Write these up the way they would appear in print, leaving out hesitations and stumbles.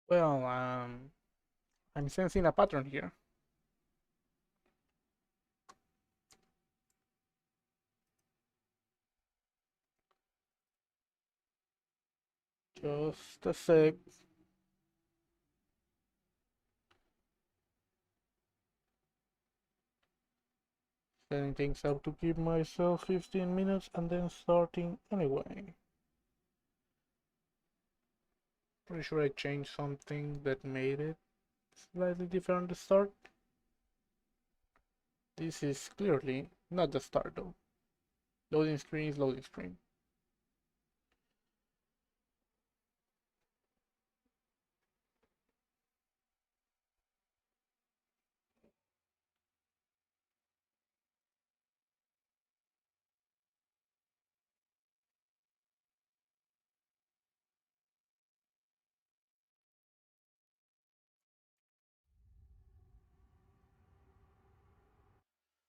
Well, I'm sensing a pattern here. Just a sec. Setting things up to give myself 15 minutes and then starting anyway. Pretty sure I changed something that made it slightly different to start. This is clearly not the start though. Loading screen is loading screen.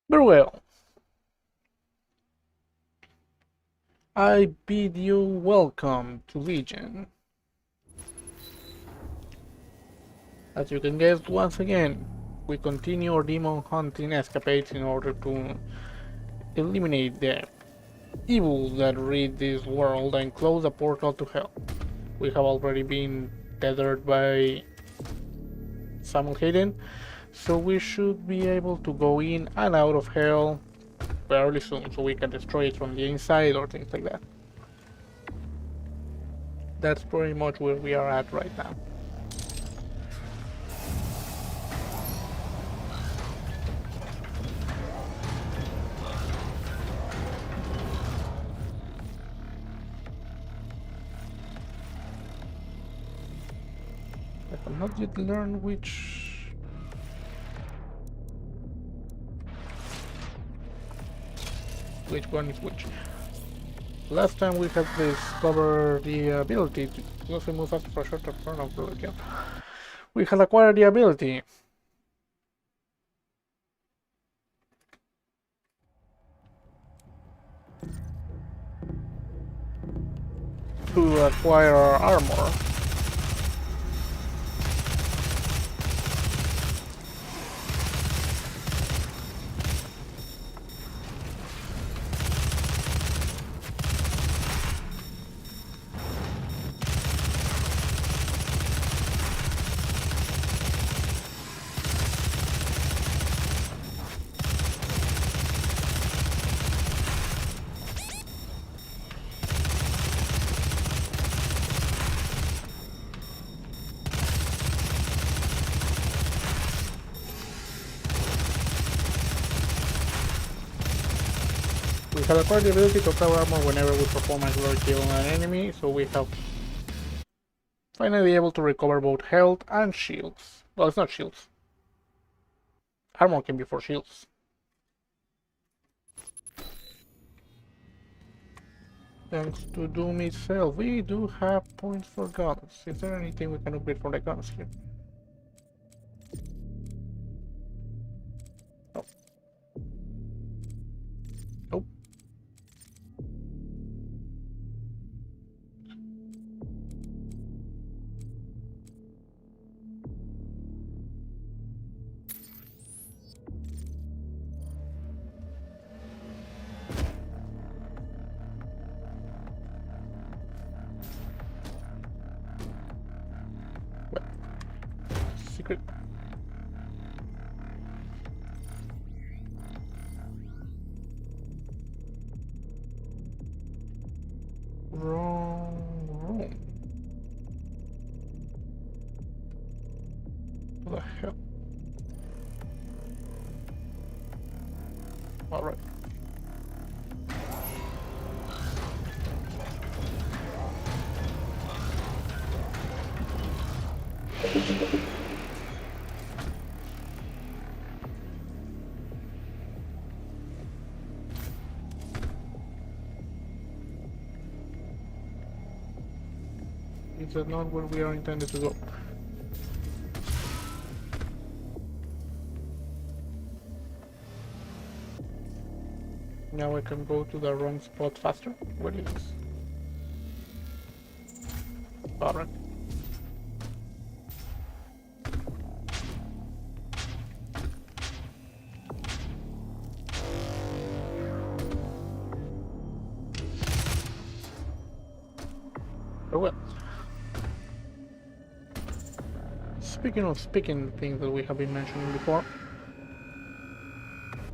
Very well. I bid you welcome to Legion. As you can guess, once again, we continue our demon hunting escapades in order to eliminate the evil that rid this world and close the portal to hell. We have already been tethered by Samuel Hayden, so we should be able to go in and out of hell fairly soon, so we can destroy it from the inside or things like that. That's pretty much where we are at right now. I have not yet learned which one is which. Last time we had discovered the ability to also move faster for a shorter turn of the we had acquired the ability to acquire armor. We have acquired the ability to acquire armor whenever we perform a glory kill on an enemy, so we have finally able to recover both health and shields. Well, it's not shields. Armor can be for shields. Thanks to Doom itself, we do have points for guns. Is there anything we can upgrade for the guns here? No. Nope. What? Secret? Wrong room. What the hell? Alright. Is that not where we are intended to go? Now I can go to the wrong spot faster. What is this? Alright. Speaking of speaking things that we have been mentioning before,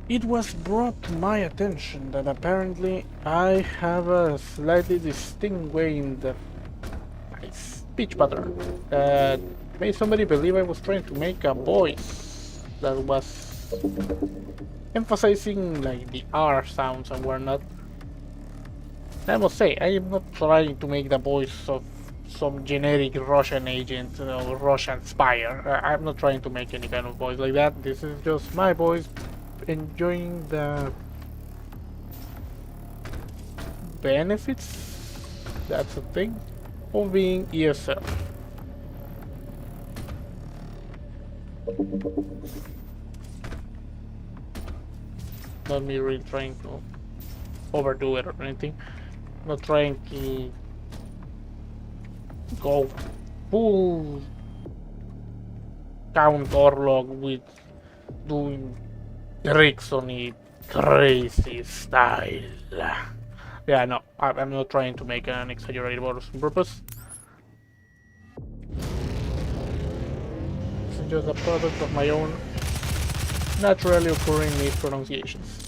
it was brought to my attention that apparently I have a slightly distinct way in my speech pattern that made somebody believe I was trying to make a voice that was emphasizing like the R sounds and whatnot. I must say, I am not trying to make the voice of some generic Russian agent or Russian spy. I'm not trying to make any kind of voice like that. This is just my voice enjoying the benefits, that's a thing, of being ESL. Not me really trying to overdo it or anything. Not trying to go full Count Orlog with doing tricks on it, crazy style. Yeah, no, I'm not trying to make an exaggerated voice on purpose. It's just a product of my own naturally occurring mispronunciations.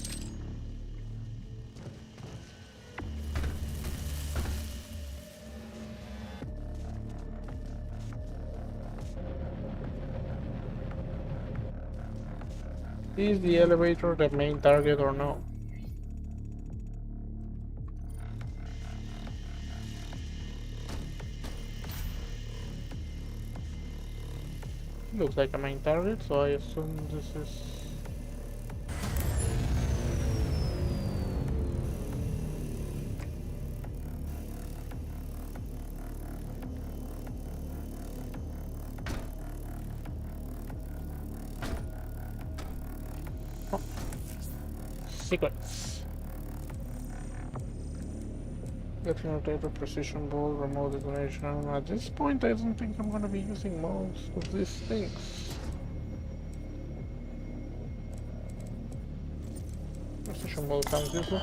Is the elevator the main target or no? Looks like a main target, so I assume this is... Oh. Secrets. Getting rotator, precision ball, remote detonation. At this point I don't think I'm gonna be using most of these things. Precision ball sounds useful.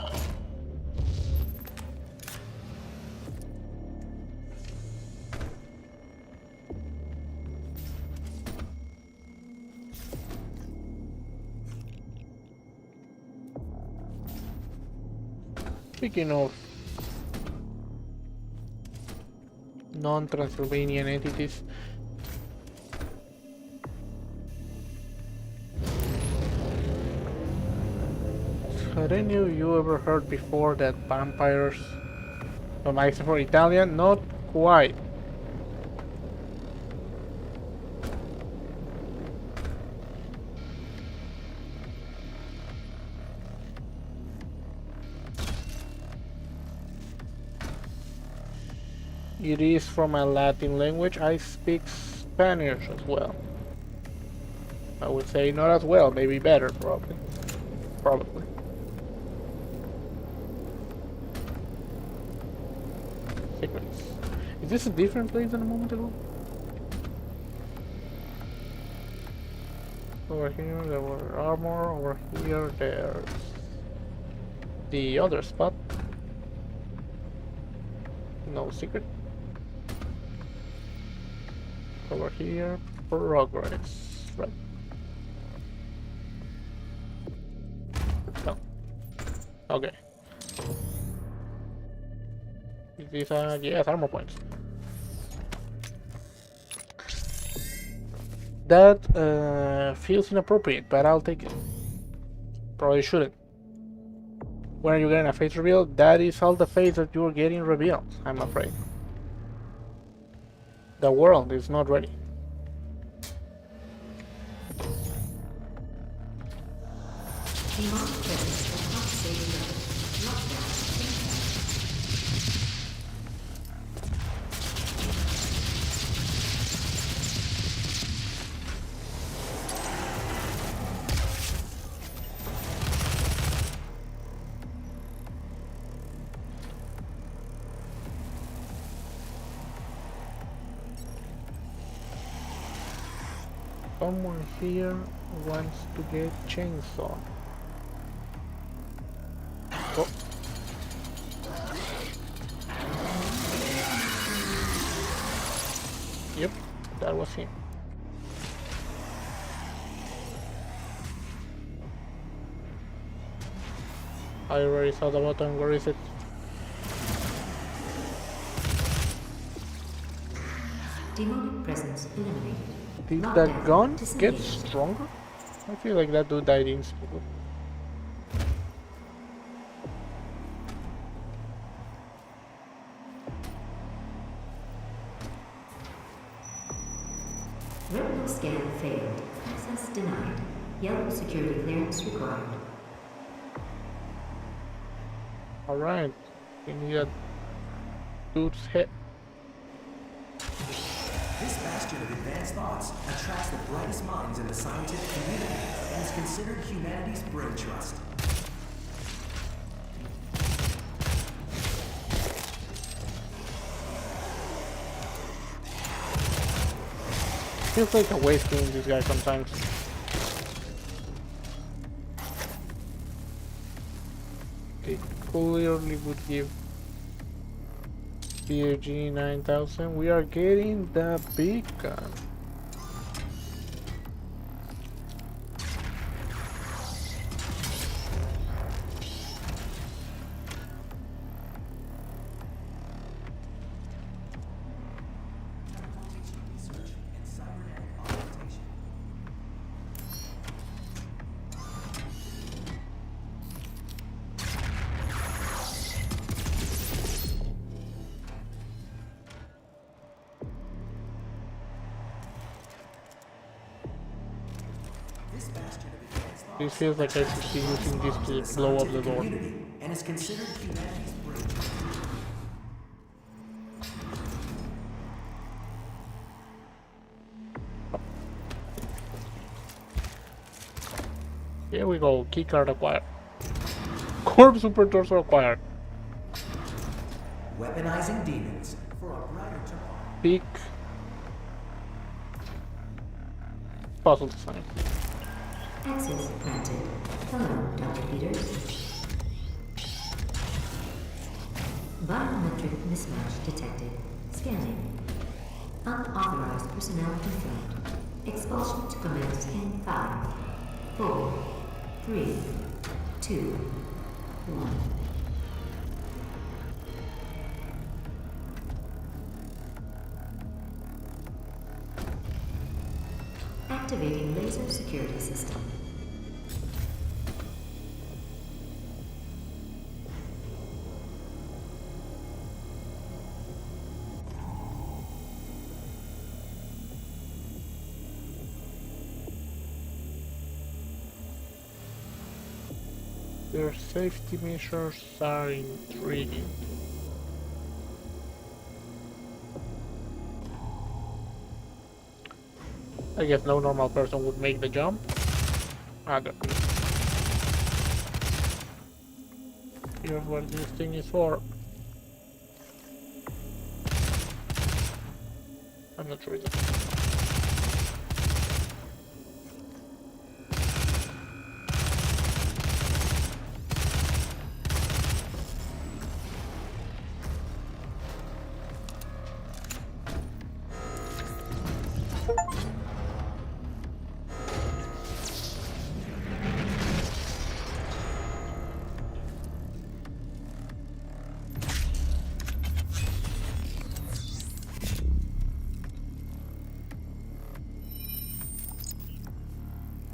Speaking of non-Transylvanian entities, had any of you ever heard before that vampires, from except for Italian, not quite. It is from a Latin language. I speak Spanish as well. I would say not as well, maybe better, probably. Probably. Secrets. Is this a different place than a moment ago? Over here there were armor, over here there's the other spot. No secret. Over here, progress. Right. No. Okay. These are, yes, armor points. That feels inappropriate, but I'll take it. Probably shouldn't. When are you getting a face reveal? That is all the face that you're getting revealed, I'm afraid. The world is not ready. Someone here wants to get chainsaw. Oh. Yep, that was him. I already saw the button. Where is it? Demonic presence eliminated. Did the gun get stronger? I feel like that dude died instantly. Retinal scan failed. Access denied. Yellow security clearance required. Alright. We need a dude's head. This bastion of advanced thoughts attracts the brightest minds in the scientific community and is considered humanity's brain trust. Feels like a waste killing this guy sometimes. It clearly would give PAG 9000. We are getting the big gun. This feels like I should be using this to blow up the door. And is considered humanity's brain trust. Here we go. Keycard acquired. Corp Super Torso acquired. Weaponizing demons for a brighter tomorrow. Big puzzle design. Access granted. Hello, Dr. Peters. Biometric mismatch detected. Scanning. Unauthorized personnel confirmed. Expulsion to commence in 5, 4, 3, 2, 1. Activating laser security system. Their safety measures are intriguing. I guess no normal person would make the jump. There. Here's what this thing is for. I'm not sure either.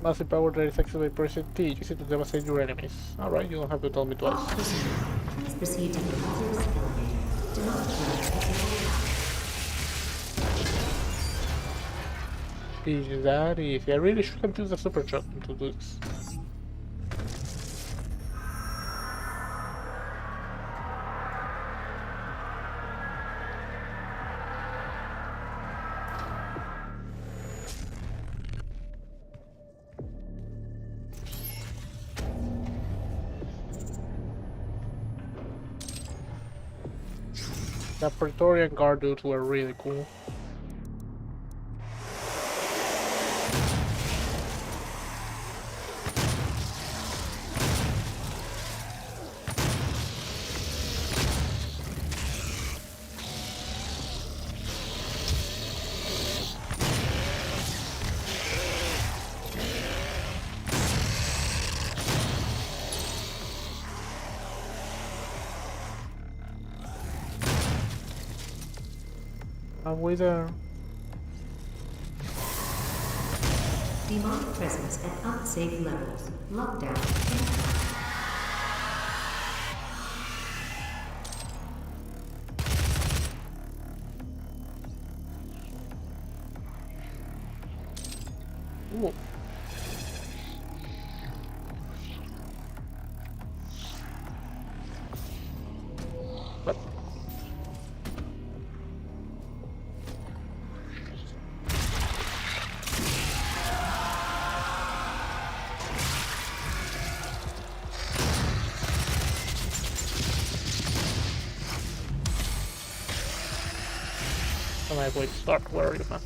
Massive power that is accessed by pressing T. Use it to devastate your enemies. Alright, you don't have to tell me twice. Please proceed to the hazardous elevator. Do not Is that easy? I really should have used the super shot to do this. The Praetorian Guard dudes were really cool. Halfway there. Demonic presence at unsafe levels. Lockdown. Whoa. What? I'm like, wait, start. Where are you, man?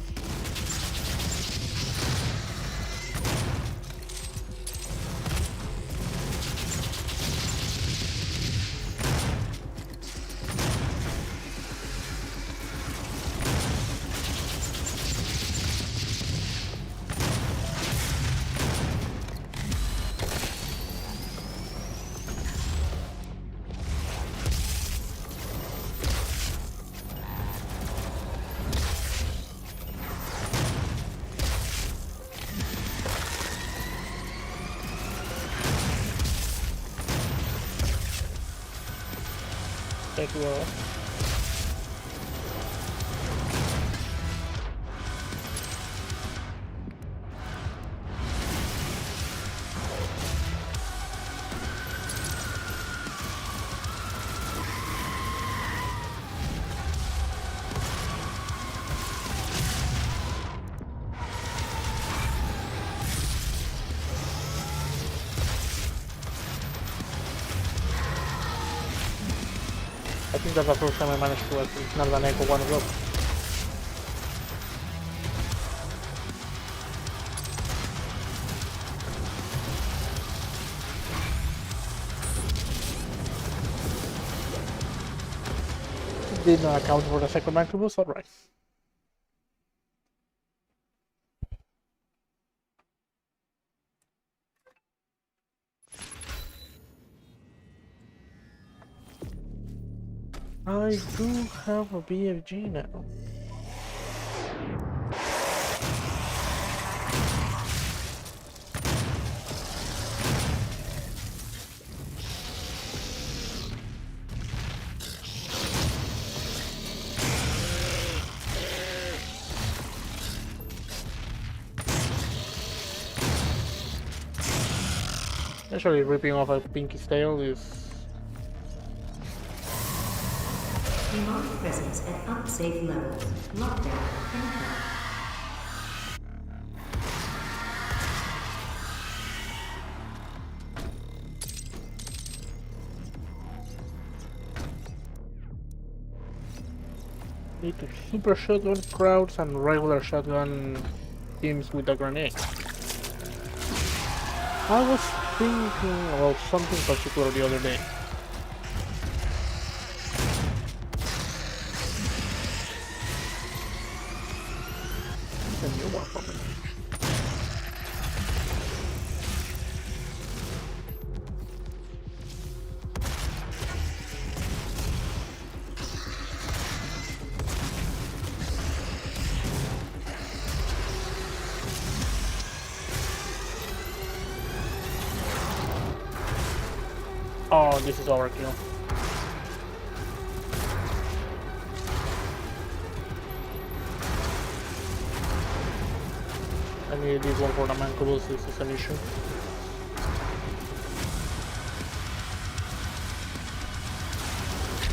Take well. I think that's the first time I managed to actually not an echo one of those. Did not account for the second Mancubus, alright. I do have a BFG now. Actually, ripping off a Pinky's tail is... Demonic presence at unsafe levels. Lockdown. Enter. Need to super shotgun crowds and regular shotgun teams with a grenade. I was thinking about something particular the other day. A new one for me. Oh, this is overkill. I need this one for the Mancubus, this is an issue.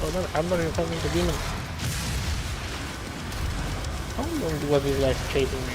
Oh no, I'm not even fighting the demon. How long was this guy chasing me?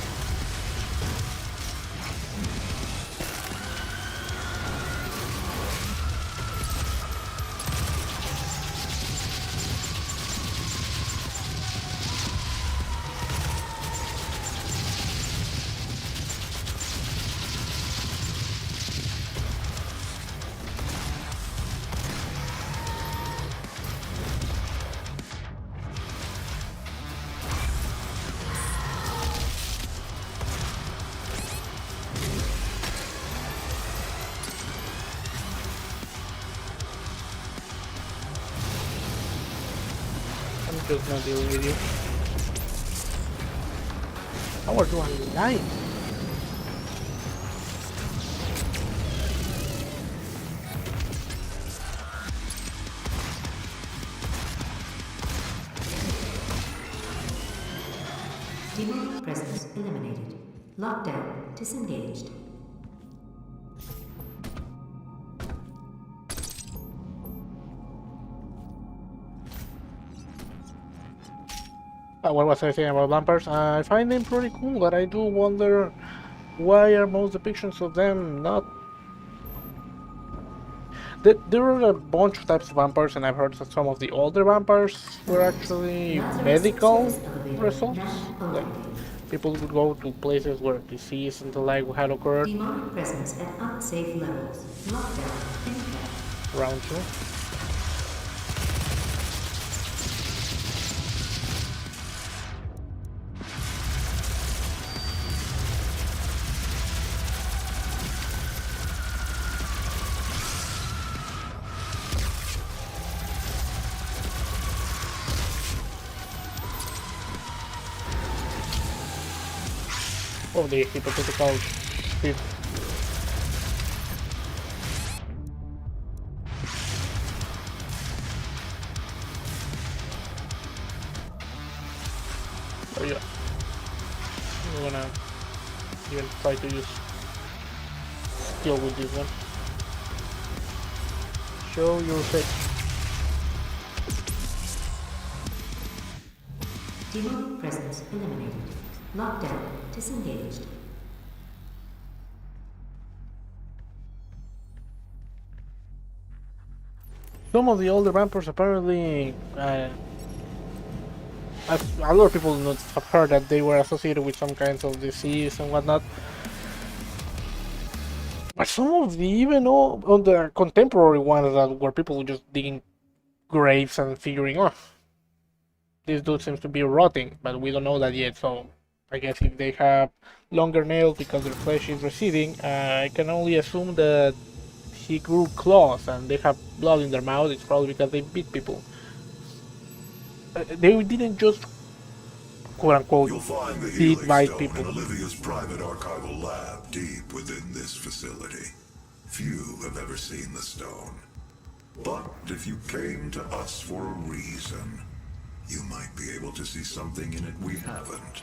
I'm just not dealing with you. How are you alive? Demonic presence eliminated. Lockdown disengaged. What was I saying about vampires? I find them pretty cool, but I do wonder why are most depictions of them not. There are a bunch of types of vampires, and I've heard that some of the older vampires were actually Lazarus medical service elevator results. now Like operating. people would go to places where disease and the like had occurred Demonic presence at unsafe levels. Lockdown in effect. around you. Oh, the hypothetical speed. Oh yeah, I'm gonna even try to use skill with this one. Show your face. Demonic presence eliminated. Lockdown disengaged. Some of the older vampires apparently, a lot of people not have heard that they were associated with some kinds of disease and whatnot. But some of the even on the contemporary ones that were people just digging graves and figuring, oh, this dude seems to be rotting, but we don't know that yet. So I guess if they have longer nails because their flesh is receding, I can only assume that he grew claws and they have blood in their mouth. It's probably because they beat people. They didn't just quote unquote You'll find the beat healing bite stone people. in Olivia's private archival lab deep within this facility. Few have ever seen the stone. But if you came to us for a reason, you might be able to see something in it we haven't.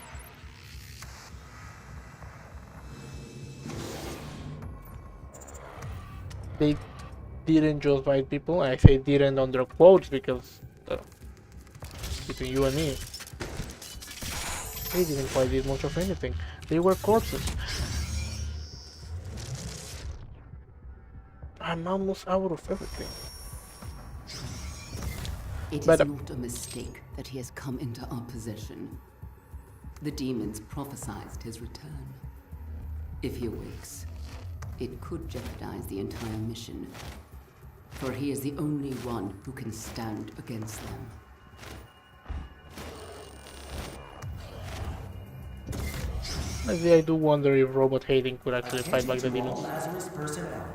They didn't just bite people. I say didn't under quotes because between you and me, they didn't quite did much of anything. They were corpses. I'm almost out of everything. It But is not a mistake that he has come into our possession. The demons prophesied his return. If he awakes, it could jeopardize the entire mission. For he is the only one who can stand against them. maybe I do wonder if Robot Hating could actually fight back the Attention to all demons. Lazarus personnel.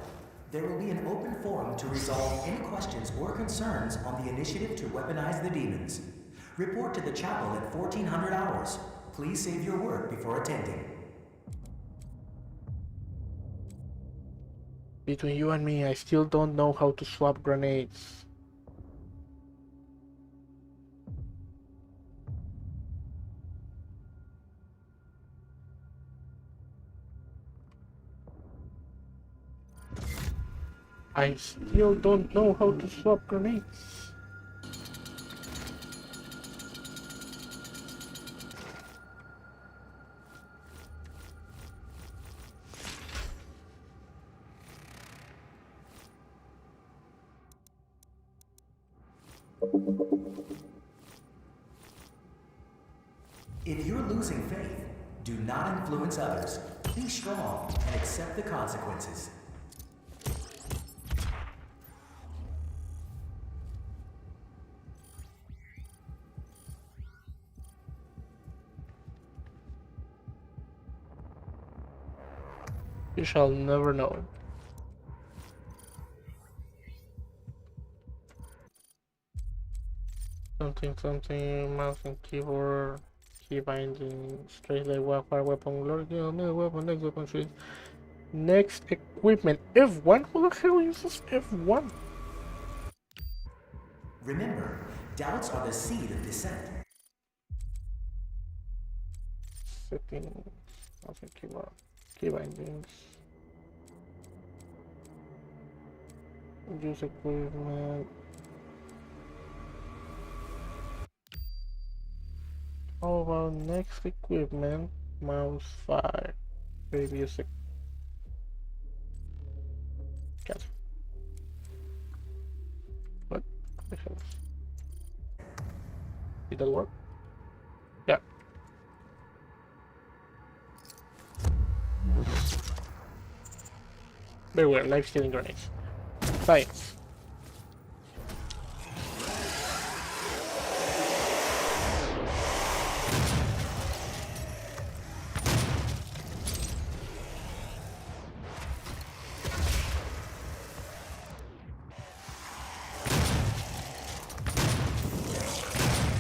There will be an open forum to resolve any questions or concerns on the initiative to weaponize the demons. Report to the chapel at 1400 hours. Please save your word before attending. Between you and me, I still don't know how to swap grenades. I still don't know how to swap grenades. If you're losing faith, do not influence others. Be strong and accept the consequences. You shall never know. Something, mouse and keyboard. Key binding, straight like fire weapon, Lord, middle weapon, next weapon, switch. Next equipment, F1? Who the hell uses F1? Remember, doubts are the seed of dissent. Setting, okay, key bindings. Use equipment. How about next equipment? Mouse fire. Previous. Cat. What the hell? Did that work? Yeah. Very weird. Life stealing grenades. Science.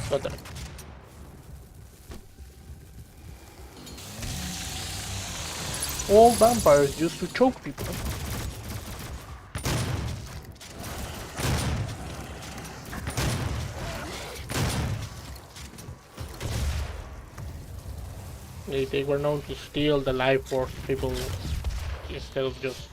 Got that. All vampires used to choke people. They were known to steal the life force of people instead of just.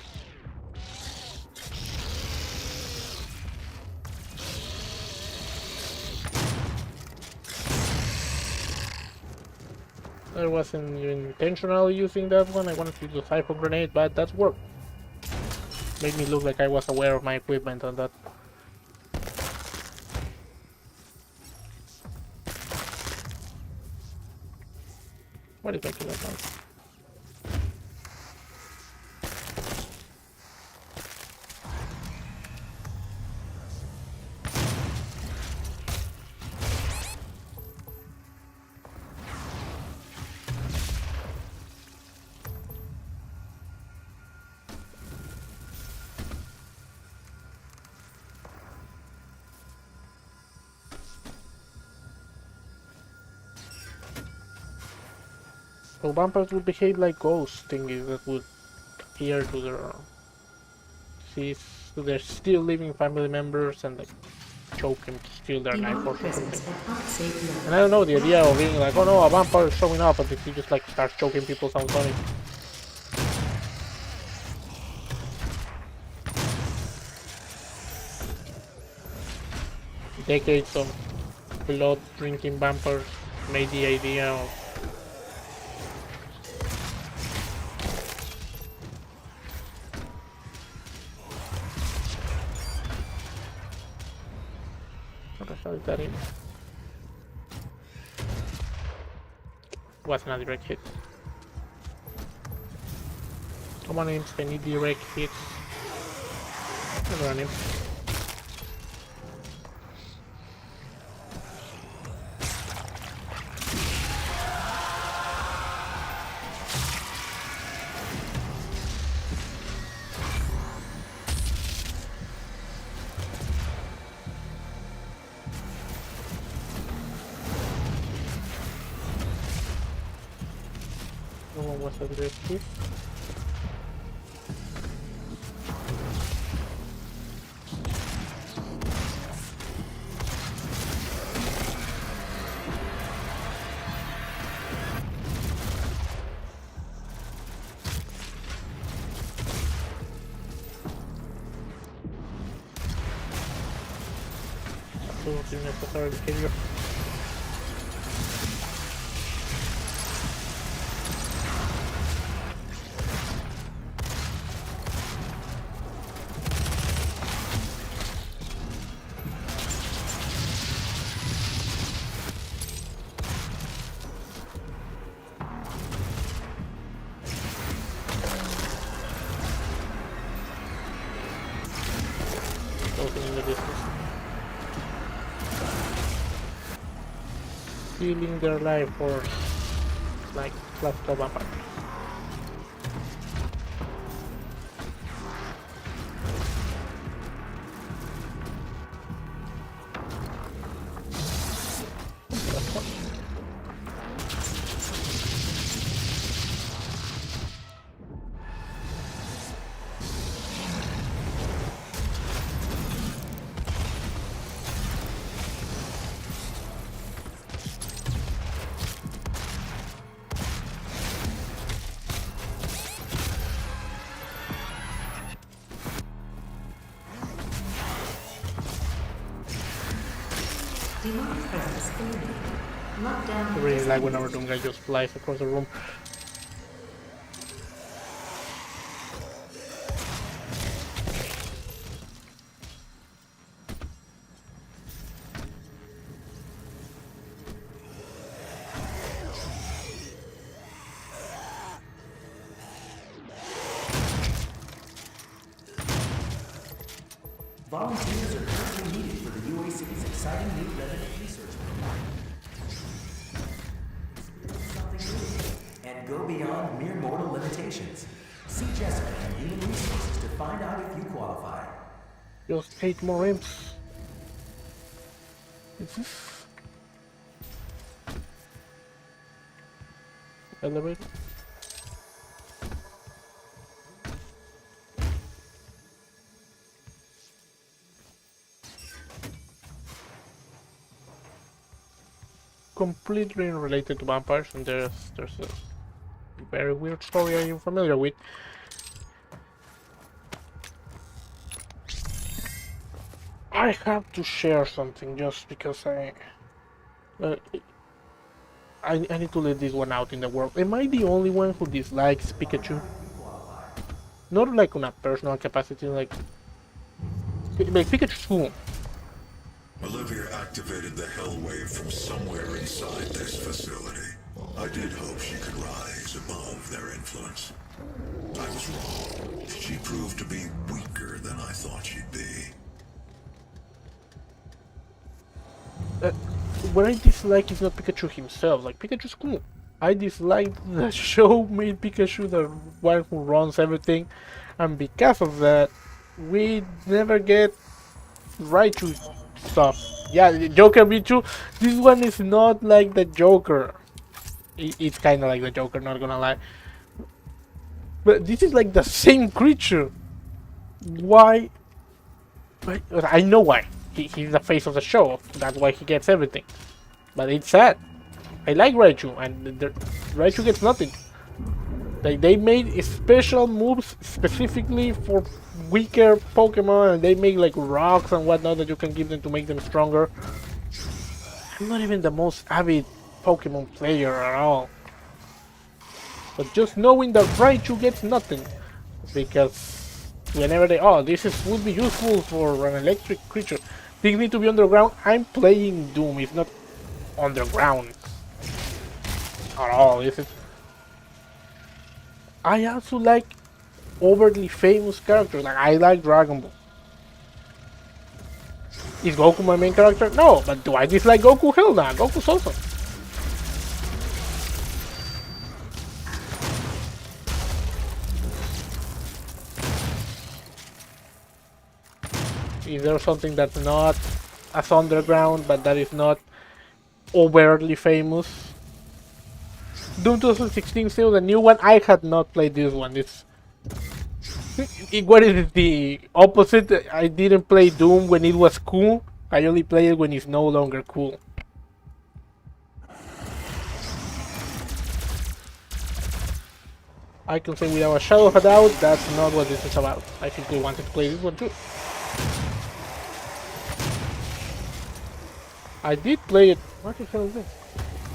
I wasn't even intentionally using that one. I wanted to use a cypher grenade, but that's worked. Made me look like I was aware of my equipment on that. What is making that noise? So vampires would behave like ghost thingies that would appear to their still living family members and like choke and steal their life force or something. And I don't know, the idea of being like, oh no, a vampire is showing up, and if you just like start choking people sounds funny. Decades of blood drinking vampires made the idea of what the hell is that in? Wasn't a direct hit. Come on, imps, I need direct hits. Run him. No one was a direct hit. Absolutely necessary behavior. Closing in the distance. Stealing their life force like classical vampires. Demonic presence eliminated. Lockdown. I really like when our Doom guy just flies across the room. Volunteers are currently needed for the UAC's exciting new revenant research program. Experience something new and go beyond mere mortal limitations. See Jessica and Human Resources to find out if you qualify. Just 8 more imps. Is this elevator? Completely unrelated to vampires, and there's a very weird story I'm familiar with. I have to share something just because uh, I need to let this one out in the world. Am I the only one who dislikes Pikachu? Not like on a personal capacity, like Pikachu's cool. Olivia activated the Hell Wave from somewhere inside this facility. I did hope she could rise above their influence. I was wrong. She proved to be weaker than I thought she'd be. What I dislike is not Pikachu himself, like Pikachu's cool. I dislike the show made Pikachu the one who runs everything, and because of that, we never get Raichu stuff. Yeah, the Joker Pikachu, this one is not like the Joker. It's kinda like the Joker, not gonna lie. But this is like the same creature. Why? I know why. He's the face of the show, that's why he gets everything. But it's sad. I like Raichu, and Raichu gets nothing. Like, they made special moves specifically for weaker Pokemon, and they make like rocks and whatnot that you can give them to make them stronger. I'm not even the most avid Pokemon player at all. But just knowing that Raichu gets nothing, because whenever this would be useful for an electric creature. Things need to be underground. I'm playing Doom. It's not underground at all, is it? I also like overly famous characters. Like, I like Dragon Ball. Is Goku my main character? No, but do I dislike Goku? Hell nah, Goku's awesome. Is there something that's not as underground, but that is not overtly famous? Doom 2016 still the new one. I had not played this one. What is it, the opposite? I didn't play Doom when it was cool. I only play it when it's no longer cool. I can say without a shadow of a doubt, that's not what this is about. I think we wanted to play this one too. I did play it. What the hell is this?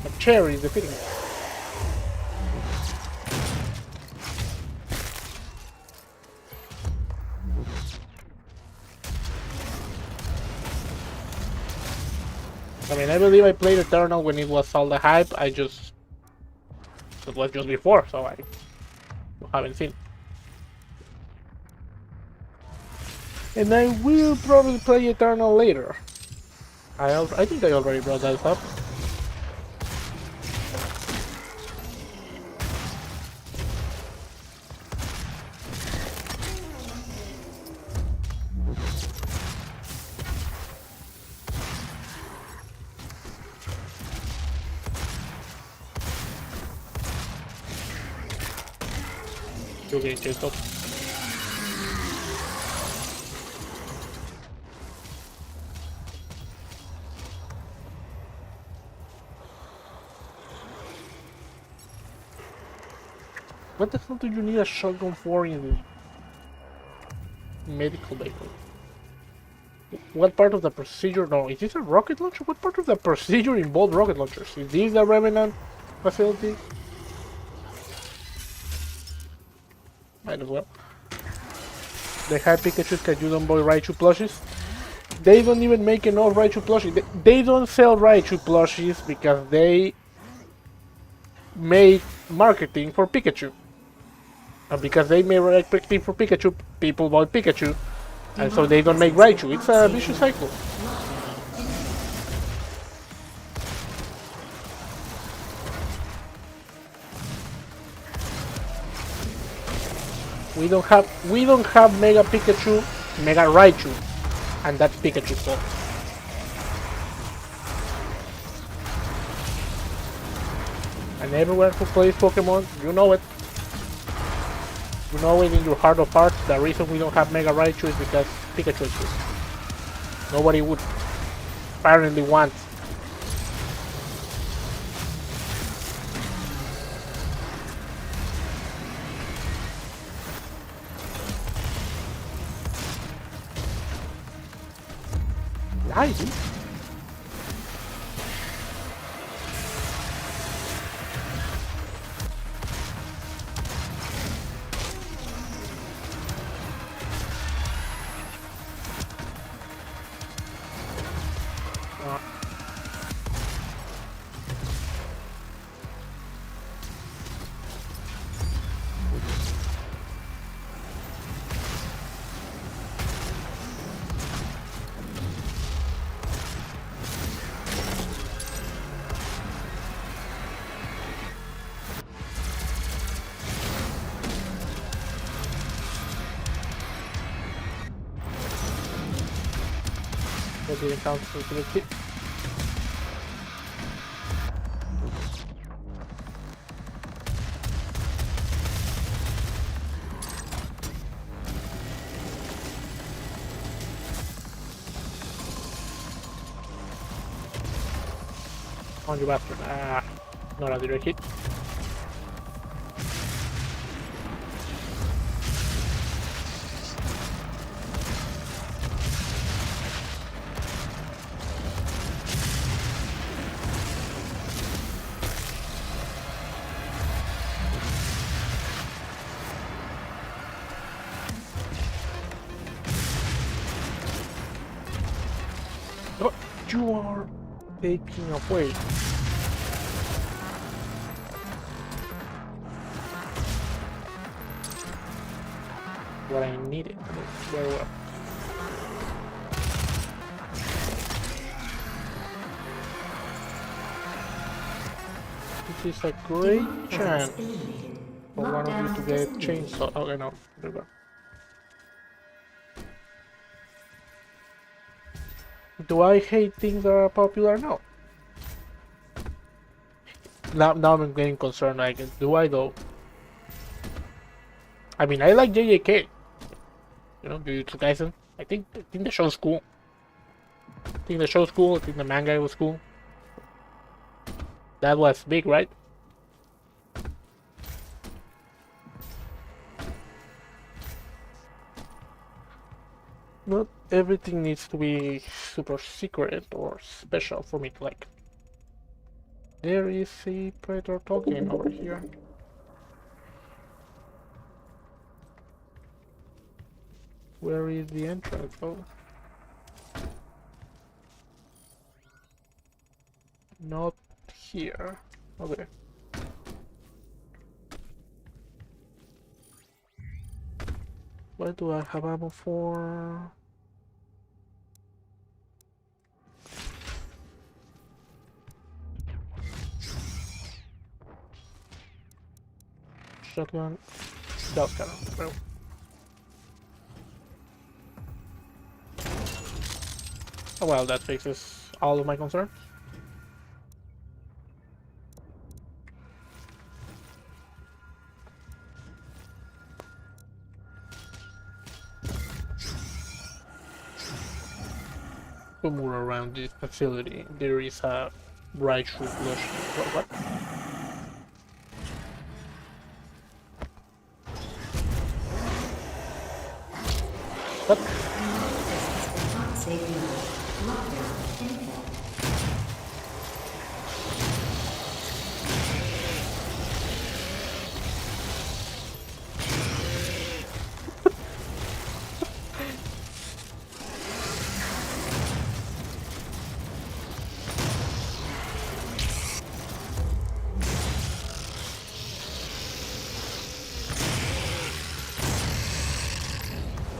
A cherry is defeating me. I mean, I believe I played Eternal when it was all the hype. It was just before, so I haven't seen. And I will probably play Eternal later. I think I already brought that up. Okay, chased up. What the hell do you need a shotgun for in medical vehicle? What part of the procedure? No, is this a rocket launcher? What part of the procedure involved rocket launchers? Is this the Revenant facility? Might as well. The High Pikachu can use on boy Raichu plushies. They don't even make enough Raichu plushies. They don't sell Raichu plushies because they make marketing for Pikachu. And because they make marketing for Pikachu, people buy Pikachu. And so they don't make Raichu. It's a vicious cycle. We don't have Mega Pikachu, Mega Raichu, and that's Pikachu's fault. And everyone who plays Pokemon, you know it. You know it in your heart of hearts. The reason we don't have Mega Raichu is because Pikachu exists. Nobody would apparently want. Nice. That didn't count for the hit. On you bastard. Ah, not a direct hit. Oh, you are taking away. What I needed. Very well. This is a great chance for one of you to get chainsaw. Okay, no, there we go. Do I hate things that are popular? No. Now I'm getting concerned. Like, do I though? I mean, I like JJK. You know, Jujutsu Kaisen. I think the show's cool. I think the show's cool. I think the manga was cool. That was big, right? Not everything needs to be super secret or special for me to like. There is a Predator talking over here. Where is the entrance? Oh. Not here. Okay. What do I have ammo for? Shotgun. Shotgun. Well. Oh, well, that fixes all of my concerns. Somewhere around this facility, there is a Raichu flush. What? What? safe level. Lockdown in effect.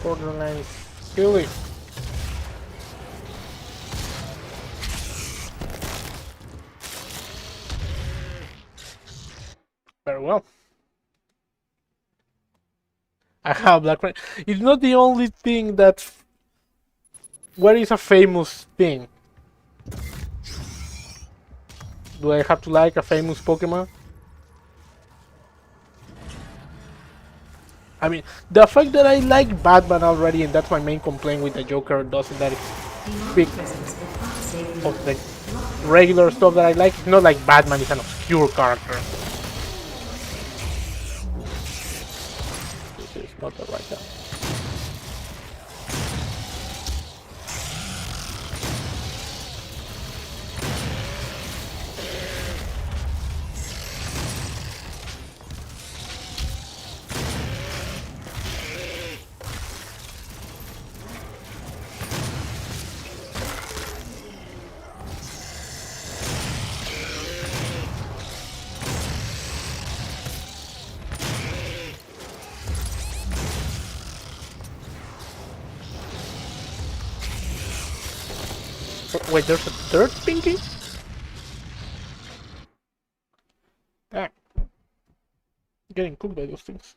Borderlands silly. Very well. I have Black Friday. It's not the only thing that's. What is a famous thing? Do I have to like a famous Pokemon? I mean, the fact that I like Batman already, and that's my main complaint with the Joker, doesn't that speak of the regular stuff that I like? It's not like Batman is an obscure character. This is not the right time. Wait, there's a third Pinky? Ah, getting cooked by those things.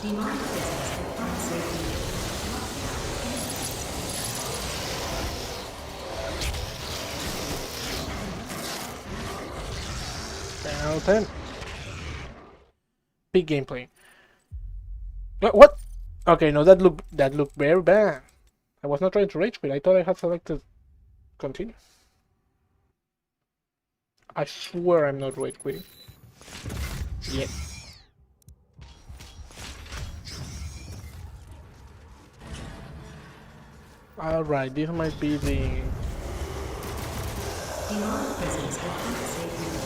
Demonic presence at unsafe level. Out 10. Big gameplay. What? Okay, no, that looked very bad. I was not trying to rage quit. I thought I had selected continue. I swear I'm not rage quitting. Yeah. Alright, this might be the. Demonic presence at unsafe level.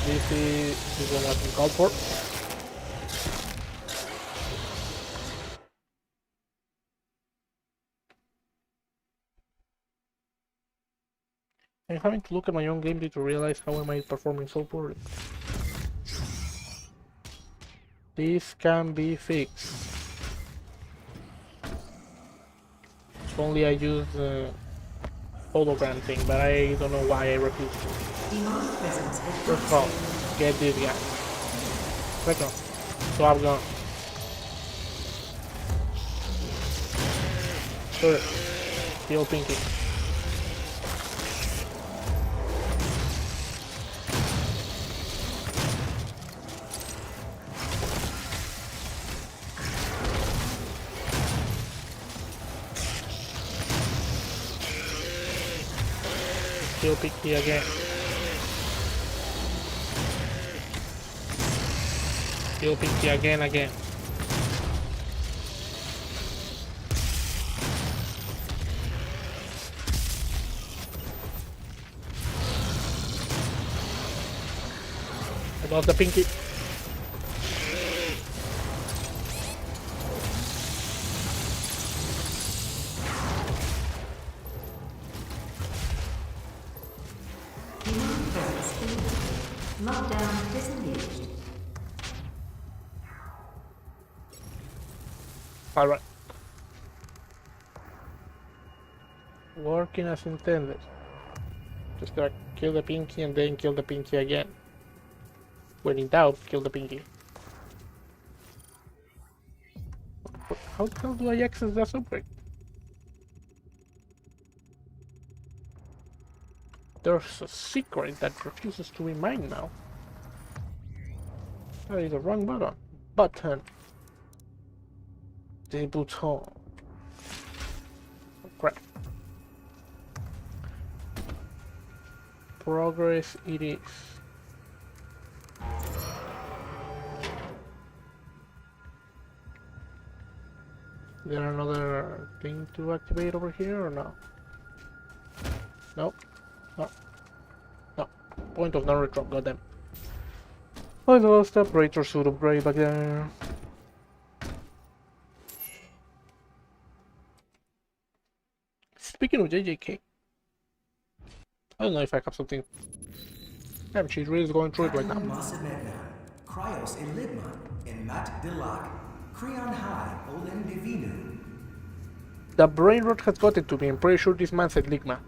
This one has been called for. I'm having to look at my own gameplay to realize how am I performing so poorly. This can be fixed. If only I use the hologram thing, but I don't know why I refuse to. Demonic presence at First of all, get this guy. Second, swap gun. Third, kill Pinky. Kill Pinky again. Kill Pinky again. I lost the Pinky. demonic presence eliminated. Lockdown disengaged. Alright. Working as intended. Just gotta kill the Pinky and then kill the Pinky again. When in doubt, kill the Pinky. How the hell do I access that subject? There's a secret that refuses to be mine now. That is the wrong button. Button. Debutons. Crap. Progress it is. Is there another thing to activate over here or no? Nope. No. No. Point of no return, goddamn. I lost operator suit upgrade back there. Speaking of JJK, I don't know if I have something. Damn, she's really going through it right now. Cryos Elidman, and Matt Dillac, Creon High, Olen Divinu. The brain rot has got it to me. I'm pretty sure this man said Ligma.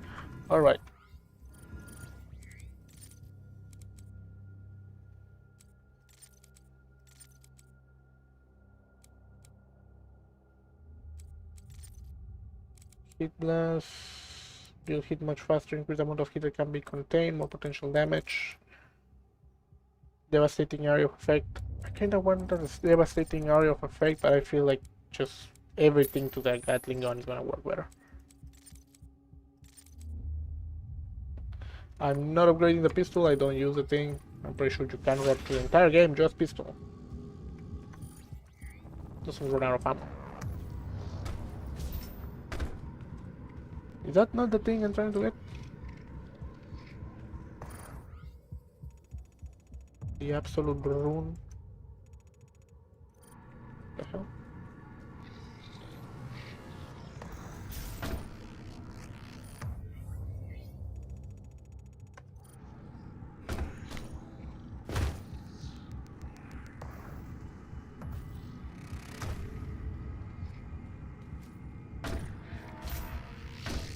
Alright. Hit blast. You'll hit much faster, increase the amount of hit that can be contained, more potential damage. Devastating area of effect. I kinda want the devastating area of effect, but I feel like just everything to that Gatling gun is gonna work better. I'm not upgrading the pistol, I don't use the thing. I'm pretty sure you can run through the entire game just pistol. Doesn't run out of ammo. Is that not the thing I'm trying to get? The absolute rune. The hell?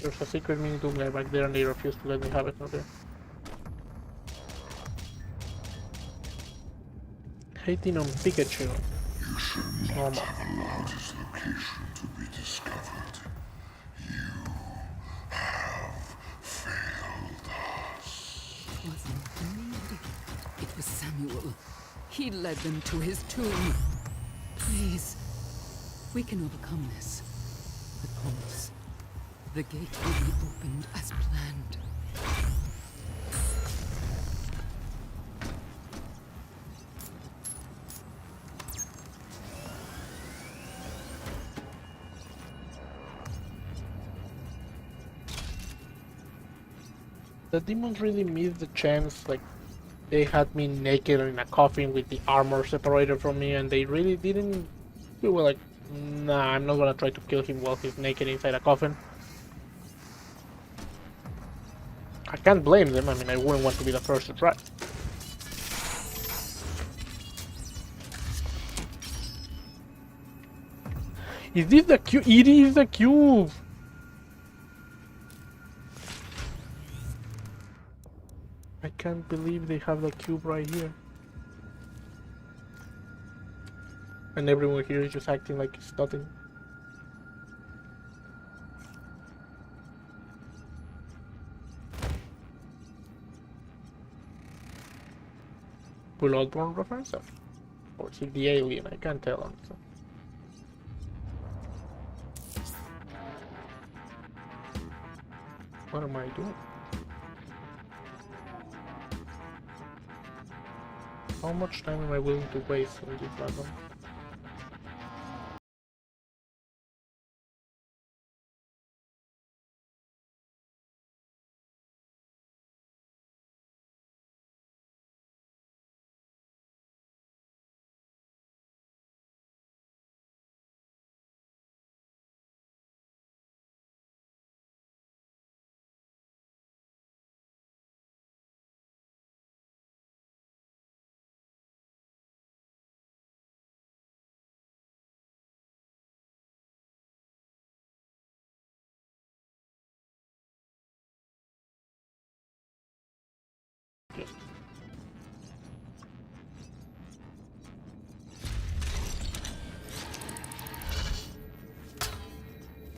There's a secret mini doom guy back there and they refuse to let me have it. Okay. Hating on Pikachu. You should not Normal. have allowed his location to be discovered. You have failed us. It wasn't me. It was Samuel. He led them to his tomb. Please, we can overcome this. I promise. The gate will be opened as planned. The demons really missed the chance, like, they had me naked in a coffin with the armor separated from me, and they really didn't. They were like, nah, I'm not gonna try to kill him while he's naked inside a coffin. I can't blame them, I mean, I wouldn't want to be the first to try. Is this the cube? It is the cube! I can't believe they have the cube right here. And everyone here is just acting like it's nothing. Bloodborne reference? Or is he the alien? I can't tell him. So. What am I doing? How much time am I willing to waste on this dragon?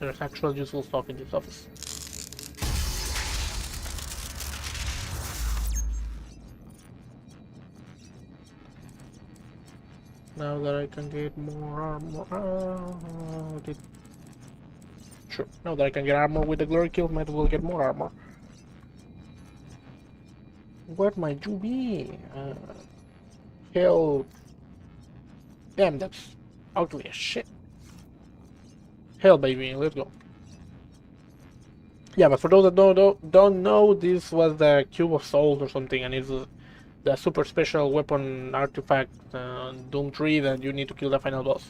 There's actual useful stuff in this office. Now that I can get more armor. Sure. Now that I can get armor with the glory kill, might as well get more armor. What might you be? Hell. Damn, that's ugly as shit. Hell, baby, let's go. Yeah, but for those that don't know, this was the Cube of Souls or something, and it's the super special weapon artifact Doom 3 that you need to kill the final boss.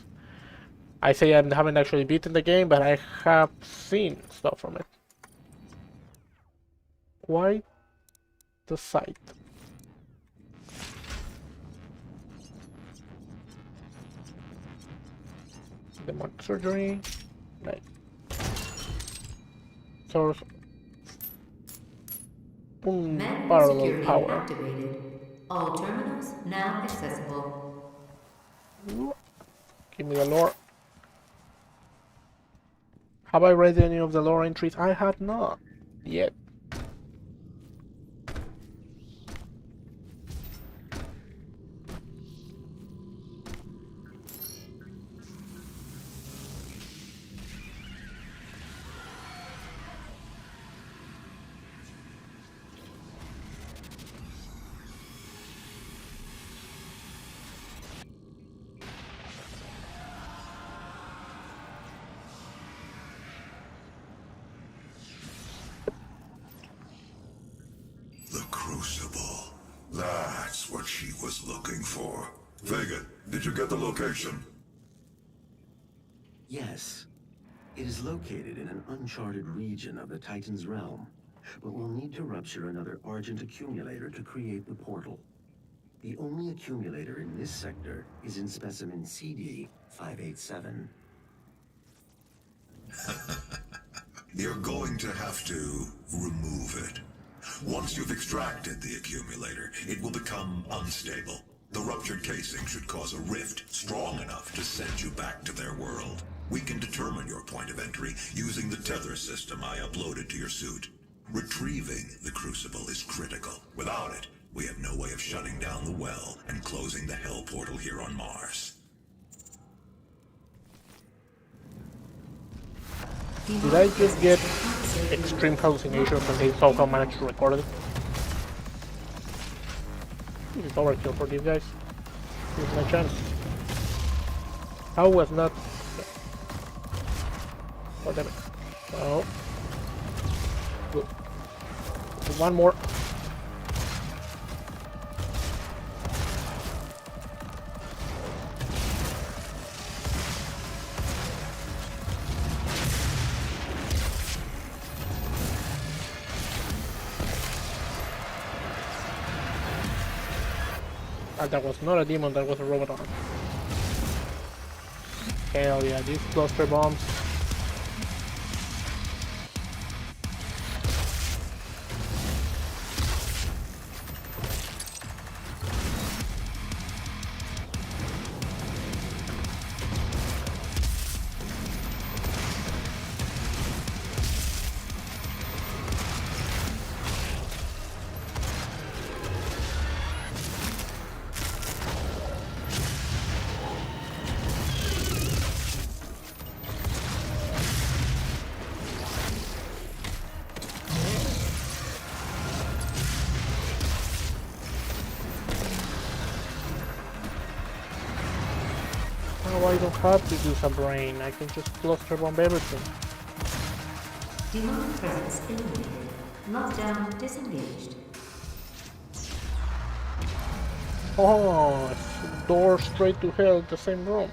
I say I haven't actually beaten the game, but I have seen stuff from it. Quite the sight. Demonic surgery. Right. Source. Manual Parallel security power. activated. All terminals now accessible. Give me the lore. Have I read any of the lore entries? I have not yet. The Crucible. That's what she was looking for. Vega, did you get the location? Yes. It is located in an uncharted region of the Titan's realm, but we'll need to rupture another Argent accumulator to create the portal. The only accumulator in this sector is in specimen CD-587. You're going to have to remove it. Once you've extracted the accumulator, it will become unstable. The ruptured casing should cause a rift strong enough to send you back to their world. We can determine your point of entry using the tether system I uploaded to your suit. Retrieving the Crucible is critical. Without it, we have no way of shutting down the well and closing the Hell portal here on Mars. Did I just get extreme hallucinations when they somehow managed to record it? This is overkill for these guys. Here's my chance. How was not... Oh, damn it. Oh. Good. One more. That was not a demon, that was a robot arm. Hell yeah, these cluster bombs. Now I don't have to use a brain, I can just cluster bomb everything. Demonic presence eliminated. Lockdown disengaged. Oh, it's a door straight to hell, the same room.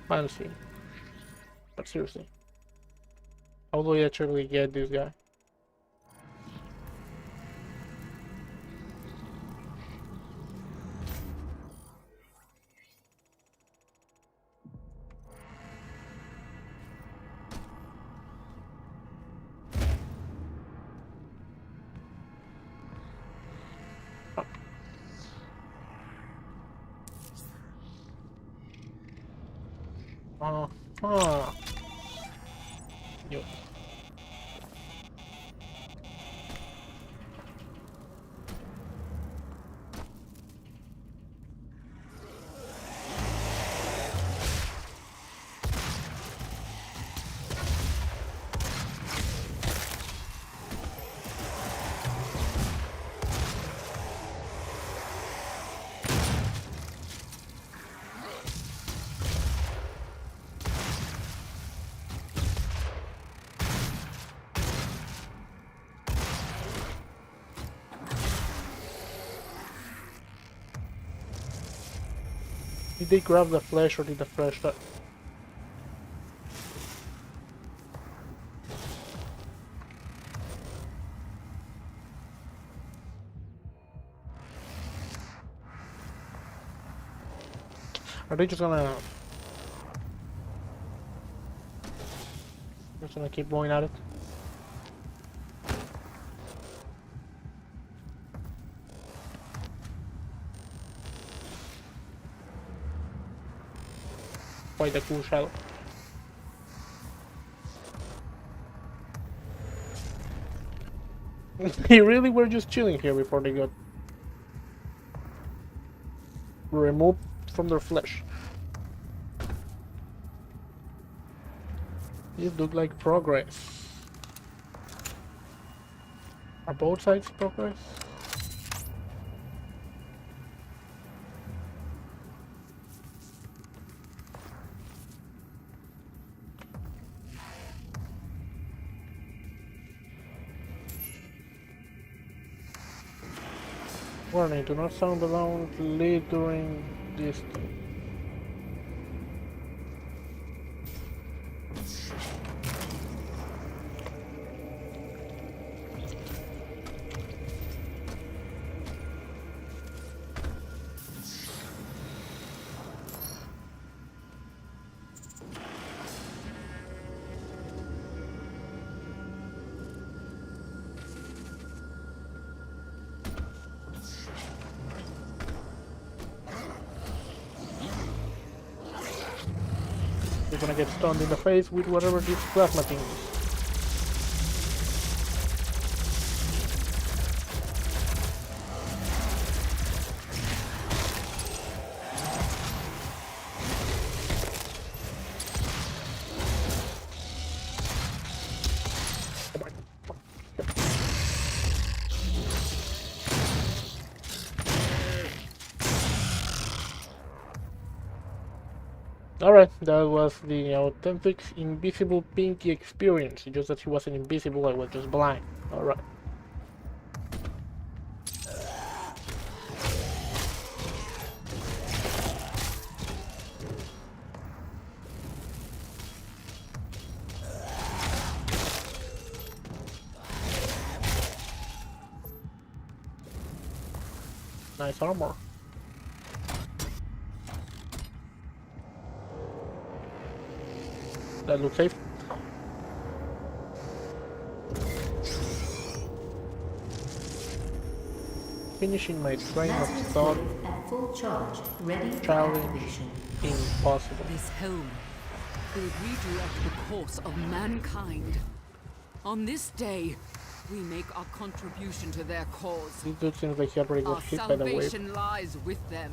Fancy. But seriously. How do I actually get this guy? Uh-huh. Yo. Did they grab the flesh or did the flesh die? Are they just gonna keep going at it? Quite a cool shadow. They really were just chilling here before they got removed from their flesh. This look like progress. Are both sides progress? Warning, do not sound alarm lead during this. You're gonna get stunned in the face with whatever this plasma thing is. Alright, that was the authentic invisible Pinky experience. It's just that he wasn't invisible, I was just blind. Alright. Nice armor. That looks safe. Finishing my train of Massive thought. wave at full charge, ready for Challenge activation. impossible. This home will redirect the course of mankind. On this day, we make our contribution to their cause. This dude seems like he already got Our hit by the wave. salvation lies with them.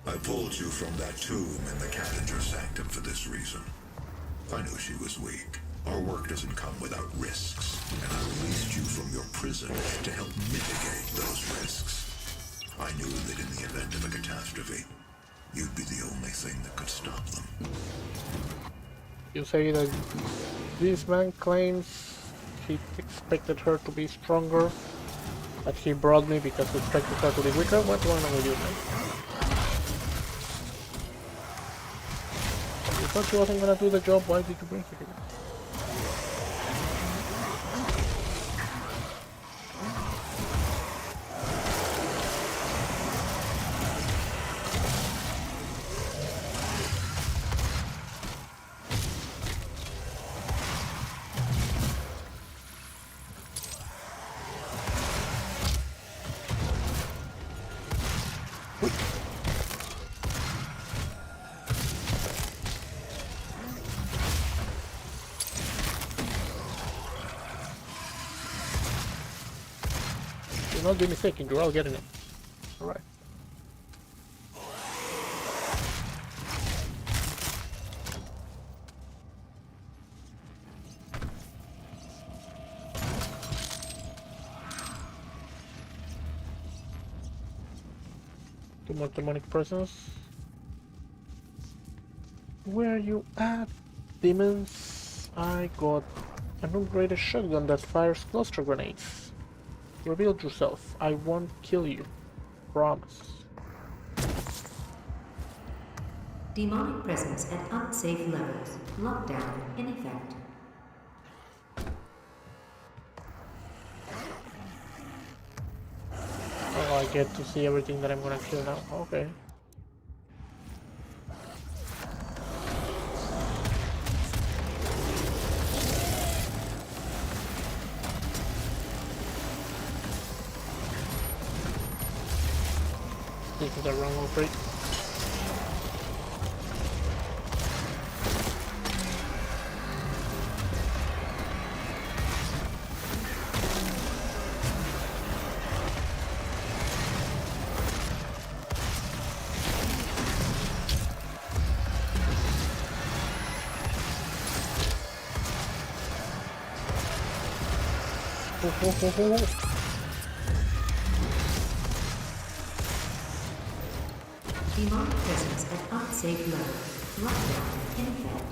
I pulled you from that tomb in the Capinger Sanctum for this reason. I knew she was weak. Our work doesn't come without risks, and I released you from your prison to help mitigate those risks. I knew that in the event of a catastrophe, you'd be the only thing that could stop them. You say that this man claims he expected her to be stronger, but he brought me because he expected her to be weaker? What's going on with you, man? You thought she wasn't gonna do the job, why did you bring her here? Do not be mistaken, you're all getting it. Alright. Two more demonic presence. Where are you at, demons? I got an upgraded shotgun that fires cluster grenades. Reveal yourself. I won't kill you. Promise. Demonic presence at unsafe levels. Lockdown in effect. Oh, I get to see everything that I'm gonna kill now. Okay. This is the wrong upgrade. Demonic presence at unsafe levels. Lockdown in effect.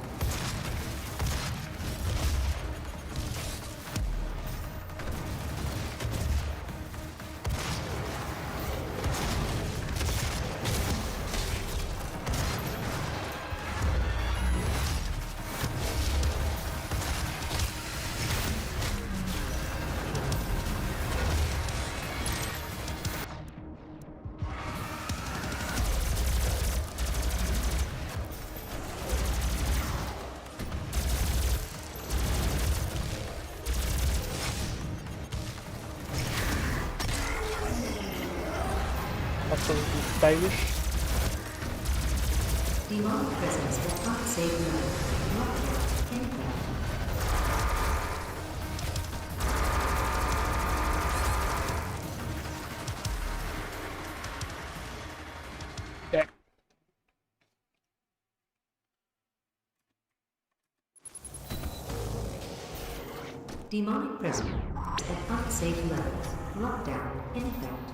Absolutely stylish. Demonic presence at unsafe levels. Lockdown in effect. Yeah. Demonic presence at unsafe levels. Lockdown in effect.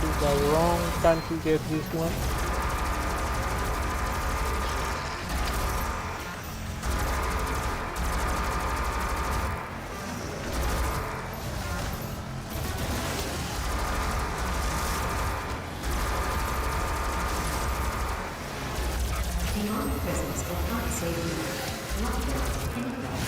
This is the wrong time to get this one. Demonic presence at unsafe levels. Lockdown in effect.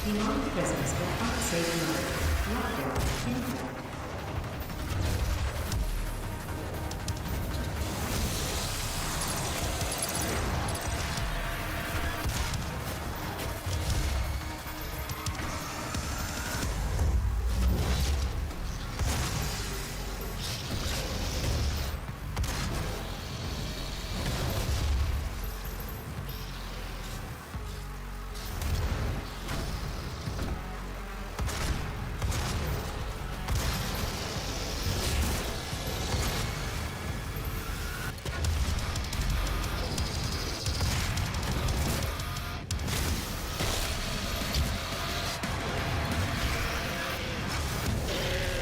Demonic presence at unsafe levels. Lockdown in effect.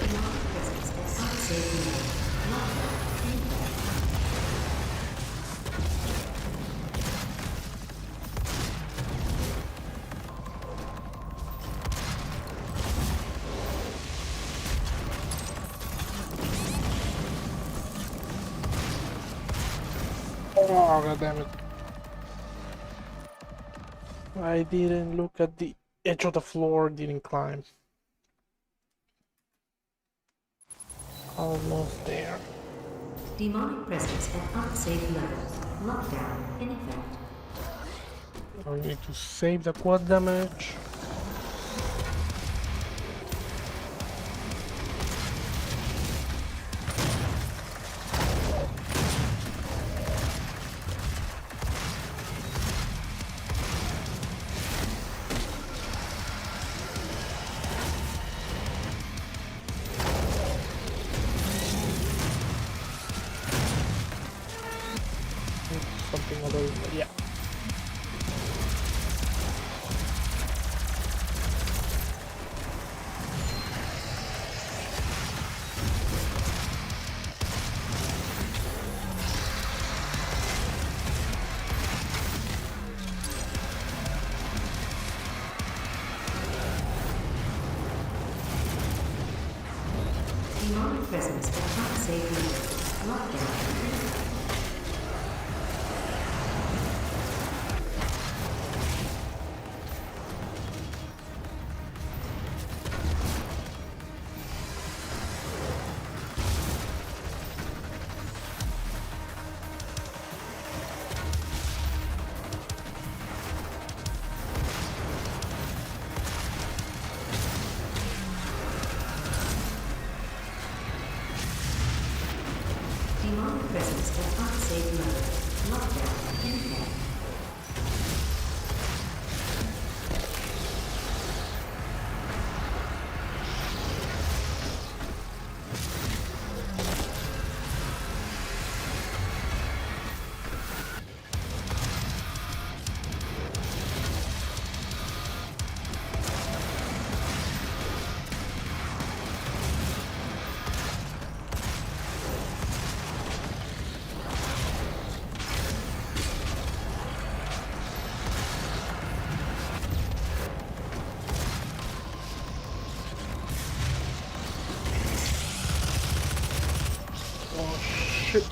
Demonic presence at unsafe levels. Lockdown in effect. Oh, god damn it. I didn't look at the edge of the floor, didn't climb. Almost there. Demonic presence at unsafe levels. Lockdown in effect. I need to save the quad damage. Demonic presence does not save you. Lockdown. Demonic presence does not save you. Lockdown. Impact. Oh shit.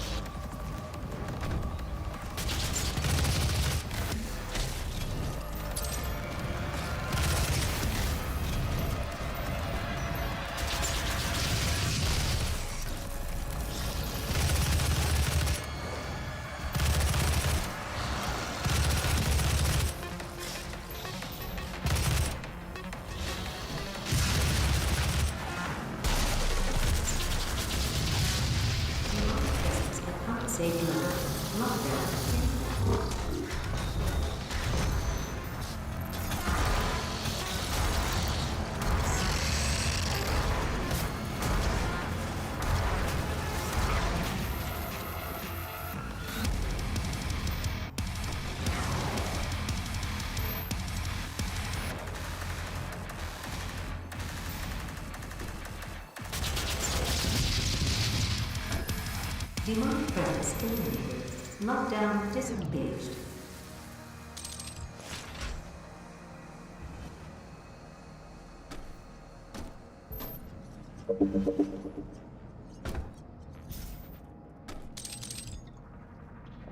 Presence does not save you. Lockdown. Demonic presence eliminated. Lockdown disengaged.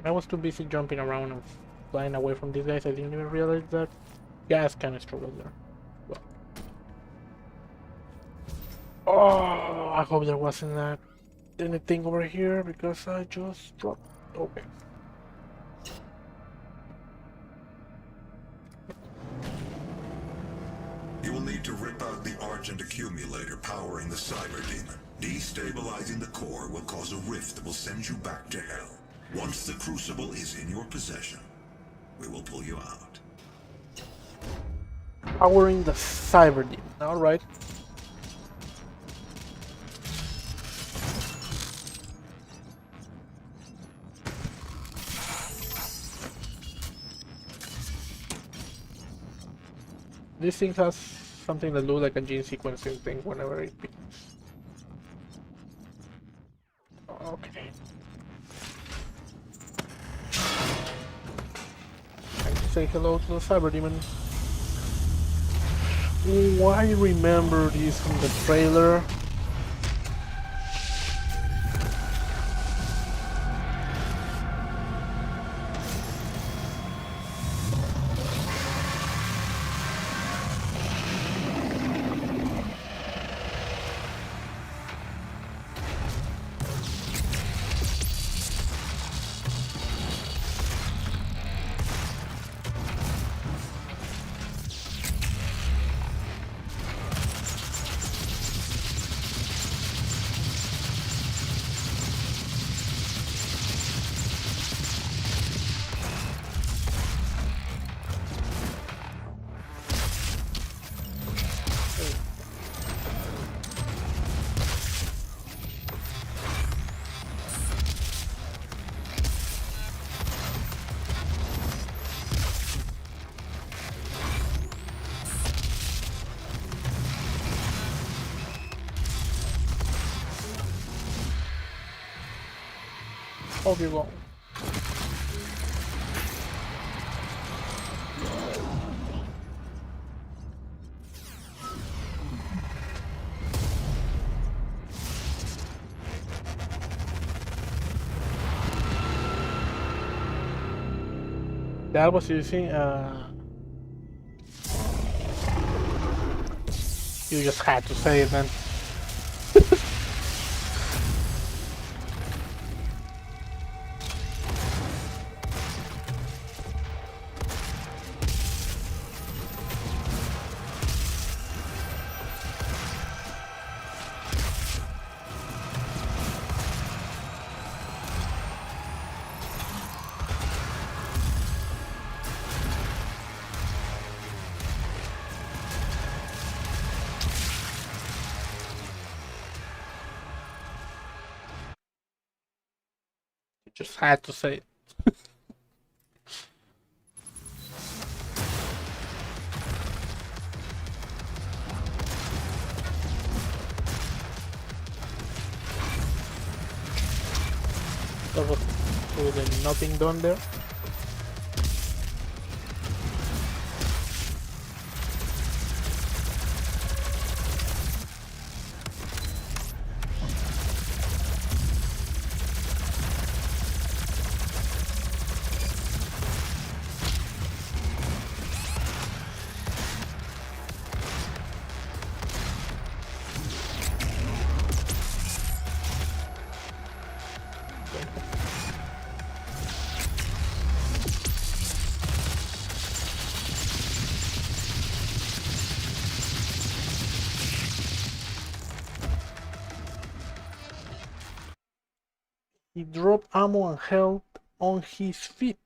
I was too busy jumping around and flying away from these guys. I didn't even realize that gas canister was there. Well. Oh, I hope there wasn't that anything over here because I just dropped. Okay. You will need to rip out the Argent accumulator powering the Cyber Demon. Destabilizing the core will cause a rift that will send you back to hell. Once the Crucible is in your possession, we will pull you out. Powering the Cyber Demon. Alright. This thing has something that looks like a gene sequencing thing whenever it peaks. Okay. Time to say hello to the Cyber Demon. Oh, I remember this from the trailer. Off you go. that was easy. You just had to say it, man. You just had to say it. There was absolutely nothing done there. He dropped ammo and health on his feet.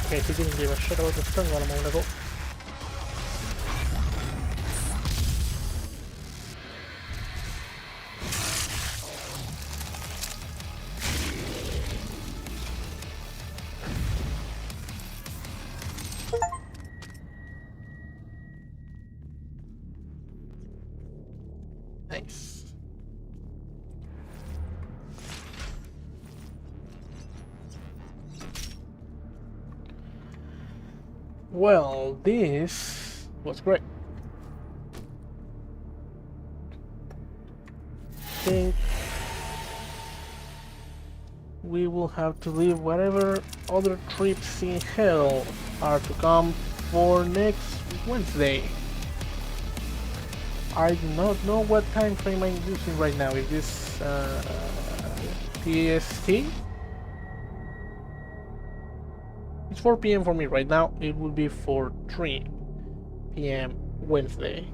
Okay, he didn't give a shit about the stun gun a moment ago. Nice. Well, this was great. I think we will have to leave whatever other trips in hell are to come for next Wednesday. I do not know what time frame I'm using right now. Is this PST? It's 4 p.m. for me right now. It will be for 3 p.m. Wednesday.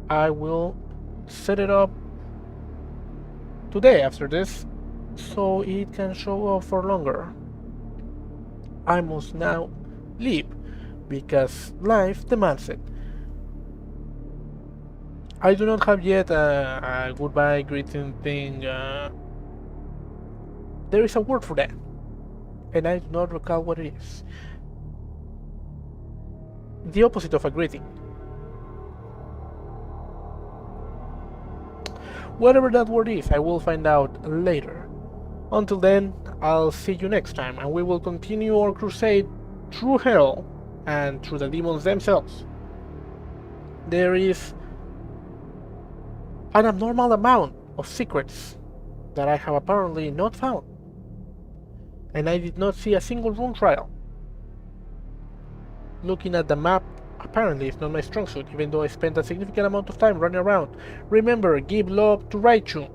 I will set it up today after this so it can show up for longer. I must now leave because life demands it. I do not have yet a goodbye greeting thing. There is a word for that, and I do not recall what it is. The opposite of a greeting. Whatever that word is, I will find out later. Until then, I'll see you next time, and we will continue our crusade through hell and through the demons themselves. There is an abnormal amount of secrets that I have apparently not found, and I did not see a single rune trial. Looking at the map Apparently, it's not my strong suit, even though I spent a significant amount of time running around. Remember, give love to Raichu.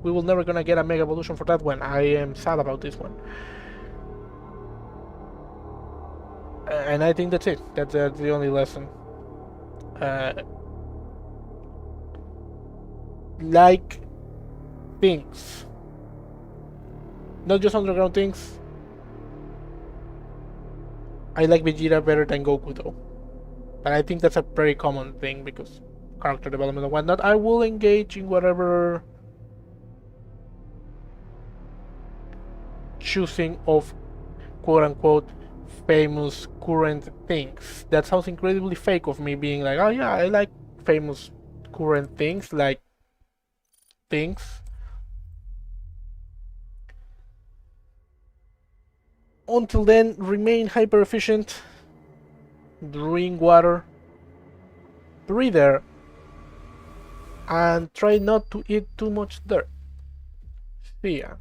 We will never gonna get a Mega Evolution for that one. I am sad about this one. And I think that's it. That's the only lesson. Like things. Not just underground things. I like Vegeta better than Goku though. But I think that's a very common thing because character development and whatnot. I will engage in whatever choosing of quote unquote famous current things. That sounds incredibly fake of me being like, oh yeah, I like famous current things, like things. Until then, remain hyper efficient, drink water, breathe air, and try not to eat too much dirt. See ya.